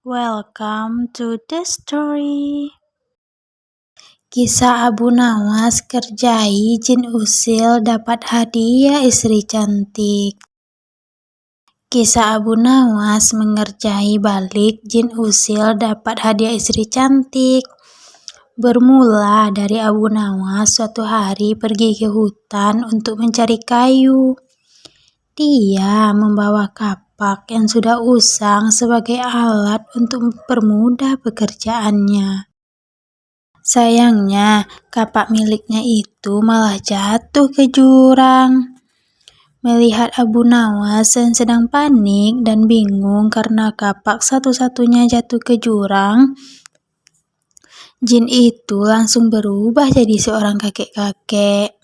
Welcome to the story. Kisah Abu Nawas kerjai jin usil dapat hadiah istri cantik. Kisah Abu Nawas mengerjai balik jin usil dapat hadiah istri cantik. Bermula dari Abu Nawas suatu hari pergi ke hutan untuk mencari kayu. Dia membawa kapak yang sudah usang sebagai alat untuk mempermudah pekerjaannya. Sayangnya, kapak miliknya itu malah jatuh ke jurang. Melihat Abu Nawas yang sedang panik dan bingung karena kapak satu-satunya jatuh ke jurang, jin itu langsung berubah jadi seorang kakek-kakek.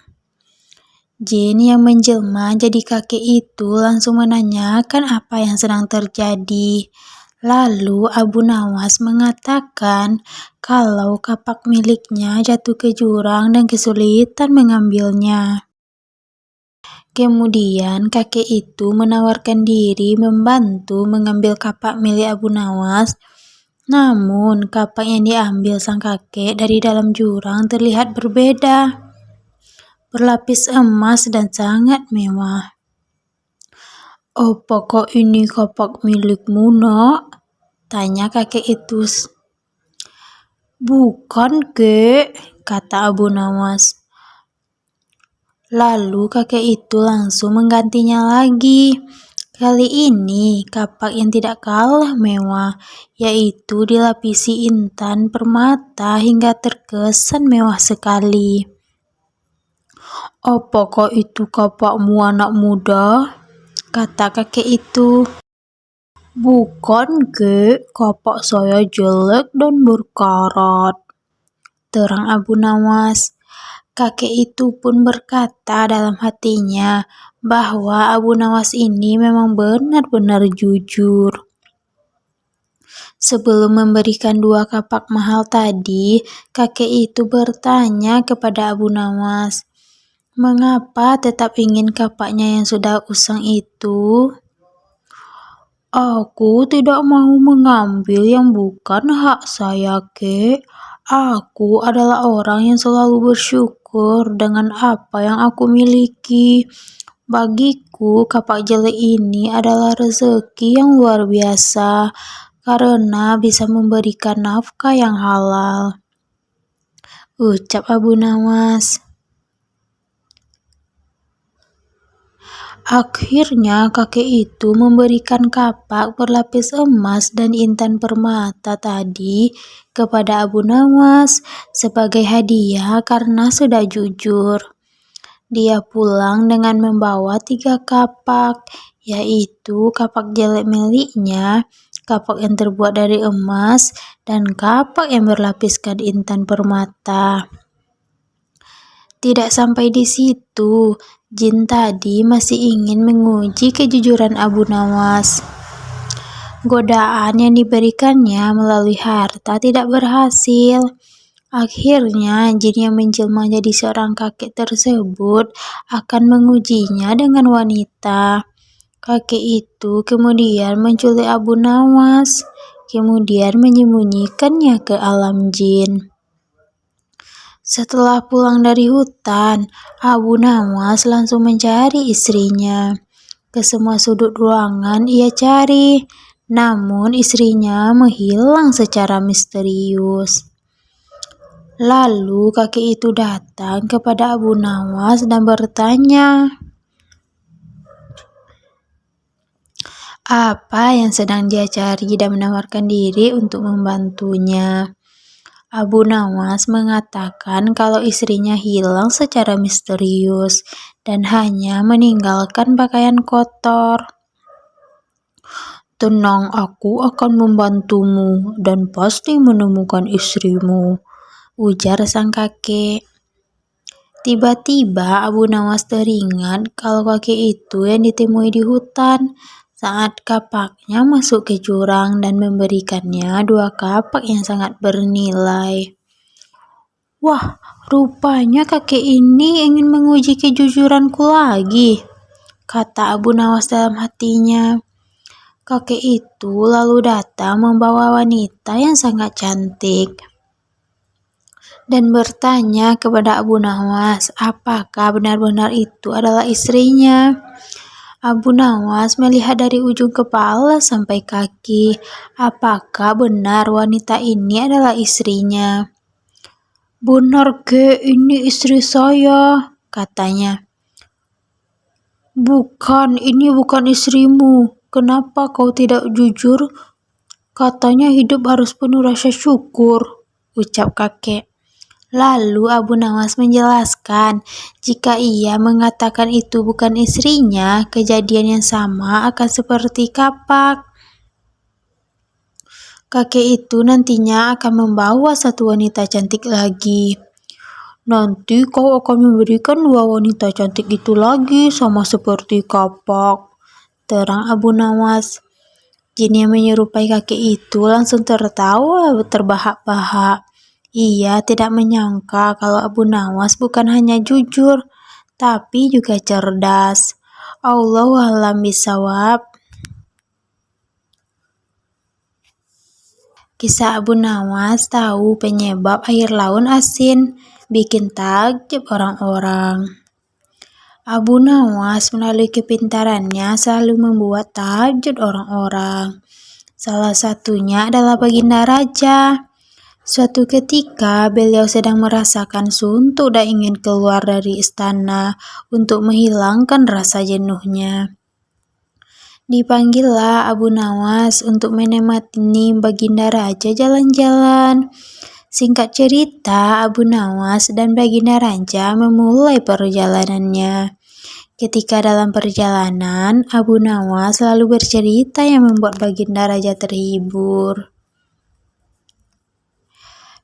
Jin yang menjelma jadi kakek itu langsung menanyakan apa yang sedang terjadi. Lalu Abu Nawas mengatakan kalau kapak miliknya jatuh ke jurang dan kesulitan mengambilnya. Kemudian kakek itu menawarkan diri membantu mengambil kapak milik Abu Nawas. Namun kapak yang diambil sang kakek dari dalam jurang terlihat berbeda. Berlapis emas dan sangat mewah. "Apakah ini kapak milikmu, nak?" tanya kakek itu. "Bukan, Kek," kata Abu Nawas. Lalu kakek itu langsung menggantinya lagi. Kali ini kapak yang tidak kalah mewah, yaitu dilapisi intan permata hingga terkesan mewah sekali. "Apakah itu kapakmu, anak muda?" kata kakek itu. "Bukan, Kek, kapak saya jelek dan berkarat," terang Abu Nawas. Kakek itu pun berkata dalam hatinya bahwa Abu Nawas ini memang benar-benar jujur. Sebelum memberikan 2 kapak mahal tadi, kakek itu bertanya kepada Abu Nawas, "Mengapa tetap ingin kapaknya yang sudah usang itu?" "Aku tidak mau mengambil yang bukan hak saya, Kek. Aku adalah orang yang selalu bersyukur dengan apa yang aku miliki. Bagiku, kapak jelek ini adalah rezeki yang luar biasa karena bisa memberikan nafkah yang halal," ucap Abu Nawas. Akhirnya kakek itu memberikan kapak berlapis emas dan intan permata tadi kepada Abu Nawas sebagai hadiah karena sudah jujur. Dia pulang dengan membawa 3 kapak, yaitu kapak jelek miliknya, kapak yang terbuat dari emas, dan kapak yang berlapiskan intan permata. Tidak sampai di situ, jin tadi masih ingin menguji kejujuran Abu Nawas. Godaan yang diberikannya melalui harta tidak berhasil. Akhirnya, jin yang menjelma jadi seorang kakek tersebut akan mengujinya dengan wanita. Kakek itu kemudian menculik Abu Nawas, kemudian menyembunyikannya ke alam jin. Setelah pulang dari hutan, Abu Nawas langsung mencari istrinya. Ke semua sudut ruangan ia cari, namun istrinya menghilang secara misterius. Lalu kakek itu datang kepada Abu Nawas dan bertanya, apa yang sedang dia cari dan menawarkan diri untuk membantunya. Abu Nawas mengatakan kalau istrinya hilang secara misterius dan hanya meninggalkan pakaian kotor. "Tenang, aku akan membantumu dan pasti menemukan istrimu," ujar sang kakek. Tiba-tiba Abu Nawas teringat kalau kakek itu yang ditemui di hutan saat kapaknya masuk ke jurang dan memberikannya 2 kapak yang sangat bernilai. "Wah, rupanya kakek ini ingin menguji kejujuranku lagi," kata Abu Nawas dalam hatinya. Kakek itu lalu datang membawa wanita yang sangat cantik dan bertanya kepada Abu Nawas apakah benar-benar itu adalah istrinya. Abu Nawas melihat dari ujung kepala sampai kaki. Apakah benar wanita ini adalah istrinya? "Benar, Kek, ini istri saya," katanya. Ini bukan istrimu. Kenapa kau tidak jujur? Katanya hidup harus penuh rasa syukur," ucap kakek. Lalu Abu Nawas menjelaskan, jika ia mengatakan itu bukan istrinya, kejadian yang sama akan seperti kapak. Kakek itu nantinya akan membawa satu wanita cantik lagi. "Nanti kau akan memberikan 2 wanita cantik itu lagi, sama seperti kapak," terang Abu Nawas. Jin yang menyerupai kakek itu langsung tertawa terbahak-bahak. Ia tidak menyangka kalau Abu Nawas bukan hanya jujur, tapi juga cerdas. Allahu a'lam bishawab. Kisah Abu Nawas tahu penyebab air laut asin, bikin takjub orang-orang. Abu Nawas melalui kepintarannya selalu membuat takjub orang-orang. Salah satunya adalah Baginda Raja. Suatu ketika beliau sedang merasakan suntuk dan ingin keluar dari istana untuk menghilangkan rasa jenuhnya. Dipanggillah Abu Nawas untuk menemani Baginda Raja jalan-jalan. Singkat cerita, Abu Nawas dan Baginda Raja memulai perjalanannya. Ketika dalam perjalanan, Abu Nawas selalu bercerita yang membuat Baginda Raja terhibur.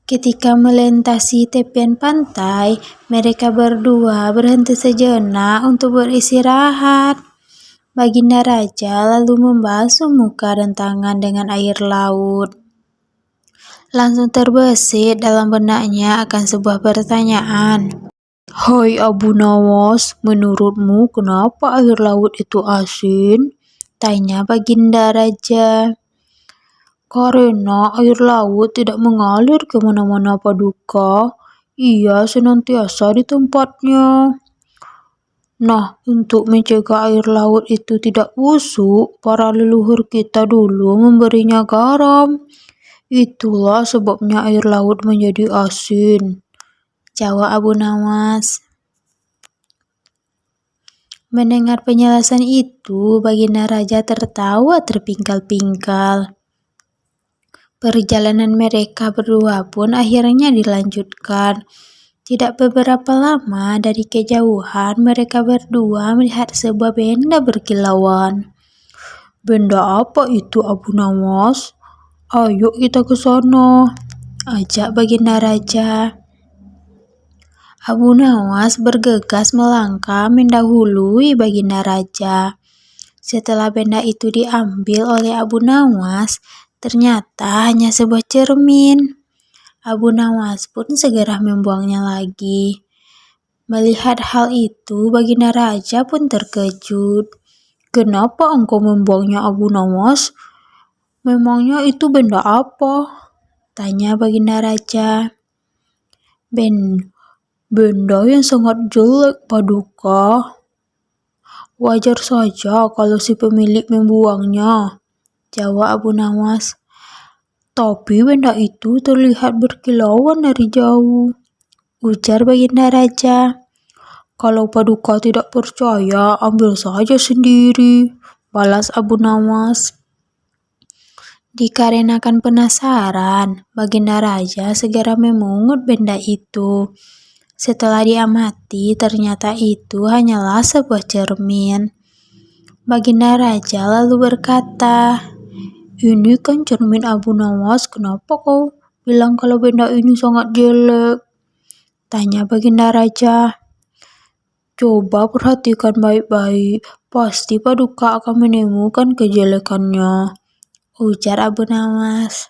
Ketika melintasi tepian pantai, mereka berdua berhenti sejenak untuk beristirahat. Baginda Raja lalu membasuh muka dan tangan dengan air laut. Langsung terbesit dalam benaknya akan sebuah pertanyaan. "Hai Abu Nawas, menurutmu kenapa air laut itu asin?" tanya Baginda Raja. "Karena air laut tidak mengalir ke mana-mana Paduka, ia senantiasa di tempatnya. Nah, untuk mencegah air laut itu tidak busuk, para leluhur kita dulu memberinya garam. Itulah sebabnya air laut menjadi asin," jawab Abu Nawas. Mendengar penjelasan itu, Baginda Raja tertawa terpingkal-pingkal. Perjalanan mereka berdua pun akhirnya dilanjutkan. Tidak beberapa lama dari kejauhan, mereka berdua melihat sebuah benda berkilauan. "Benda apa itu, Abu Nawas? Ayo kita ke sana," ajak Baginda Raja. Abu Nawas bergegas melangkah mendahului Baginda Raja. Setelah benda itu diambil oleh Abu Nawas, ternyata hanya sebuah cermin. Abu Nawas pun segera membuangnya lagi. Melihat hal itu, Baginda Raja pun terkejut. "Kenapa engkau membuangnya, Abu Nawas? Memangnya itu benda apa?" tanya Baginda Raja. Benda yang sangat jelek, Paduka. Wajar saja kalau si pemilik membuangnya," jawab Abu Nawas. "Tapi benda itu terlihat berkilauan dari jauh," ujar Baginda Raja. "Kalau Paduka tidak percaya, ambil saja sendiri," balas Abu Nawas. Dikarenakan penasaran, Baginda Raja segera memungut benda itu. Setelah diamati, ternyata itu hanyalah sebuah cermin. Baginda Raja lalu berkata, "Ini kan cermin Abu Nawas, kenapa kau bilang kalau benda ini sangat jelek?" tanya Baginda Raja. "Coba perhatikan baik-baik, pasti Paduka akan menemukan kejelekannya," ujar Abu Nawas.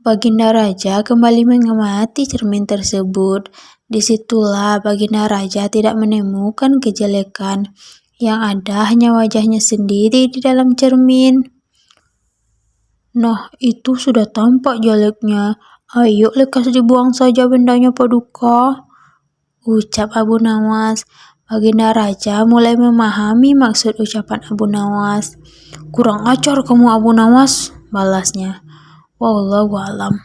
Baginda Raja kembali mengamati cermin tersebut. Disitulah Baginda Raja tidak menemukan kejelekan. yang ada hanya wajahnya sendiri di dalam cermin. "Nah, itu sudah tampak jeleknya. Ayo lekas dibuang saja bendanya, Paduka," ucap Abu Nawas. Baginda Raja mulai memahami maksud ucapan Abu Nawas. "Kurang ajar kamu, Abu Nawas," balasnya. Wallahu a'lam.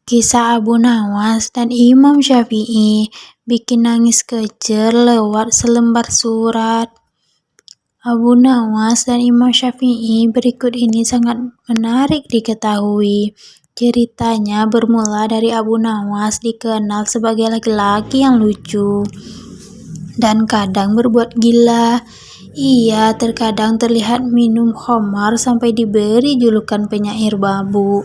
Kisah Abu Nawas dan Imam Syafi'i bikin nangis kejer lewat selembar surat. Abu Nawas dan Imam Syafi'i berikut ini sangat menarik diketahui. Ceritanya bermula dari Abu Nawas dikenal sebagai laki-laki yang lucu dan kadang berbuat gila. Ia terkadang terlihat minum khamar sampai diberi julukan penyair babu.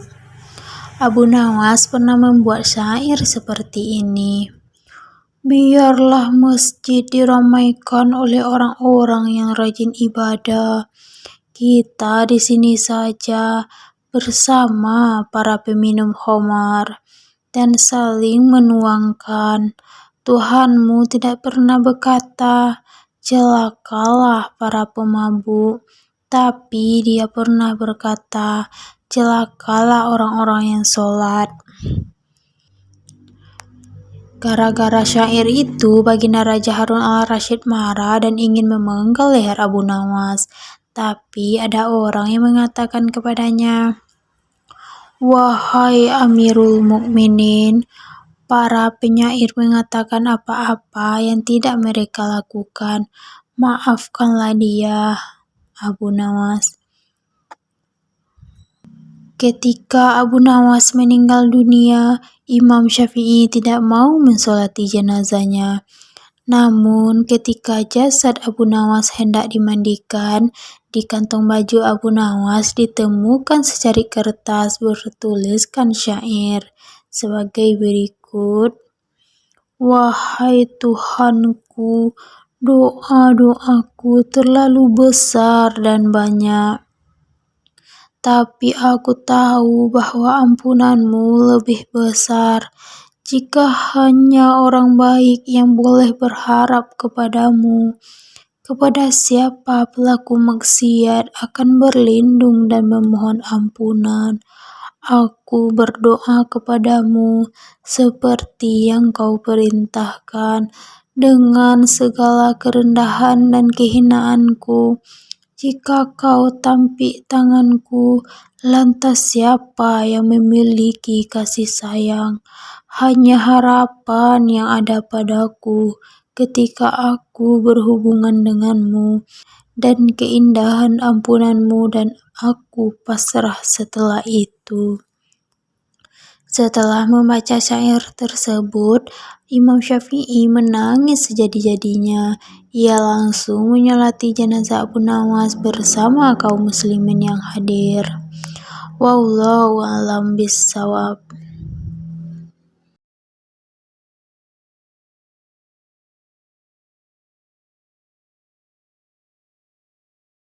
Abu Nawas pernah membuat syair seperti ini. "Biarlah masjid diramaikan oleh orang-orang yang rajin ibadah. Kita di sini saja bersama para peminum khamar dan saling menuangkan. Tuhanmu tidak pernah berkata, 'Celakalah para pemabuk,' tapi Dia pernah berkata, 'Celakalah orang-orang yang sholat.'" Gara-gara syair itu, Baginda Raja Harun al-Rasyid marah dan ingin memenggal leher Abu Nawas. Tapi ada orang yang mengatakan kepadanya, "Wahai Amirul Mukminin, para penyair mengatakan apa-apa yang tidak mereka lakukan. Maafkanlah dia, Abu Nawas." Ketika Abu Nawas meninggal dunia, Imam Syafi'i tidak mau mensolati jenazahnya. Namun ketika jasad Abu Nawas hendak dimandikan, di kantong baju Abu Nawas ditemukan secarik kertas bertuliskan syair sebagai berikut. "Wahai Tuhanku, doa-doaku terlalu besar dan banyak. Tapi aku tahu bahwa ampunanmu lebih besar. Jika hanya orang baik yang boleh berharap kepadamu, kepada siapa pelaku maksiat akan berlindung dan memohon ampunan? Aku berdoa kepadamu seperti yang kau perintahkan dengan segala kerendahan dan kehinaanku. Jika kau tampik tanganku, lantas siapa yang memiliki kasih sayang? Hanya harapan yang ada padaku ketika aku berhubungan denganmu, dan keindahan ampunanmu, dan aku pasrah setelah itu." Setelah membaca syair tersebut, Imam Syafi'i menangis sejadi-jadinya. Ia langsung menyolati jenazah Abu Nawas bersama kaum muslimin yang hadir. Wallahu a'lam bishawab.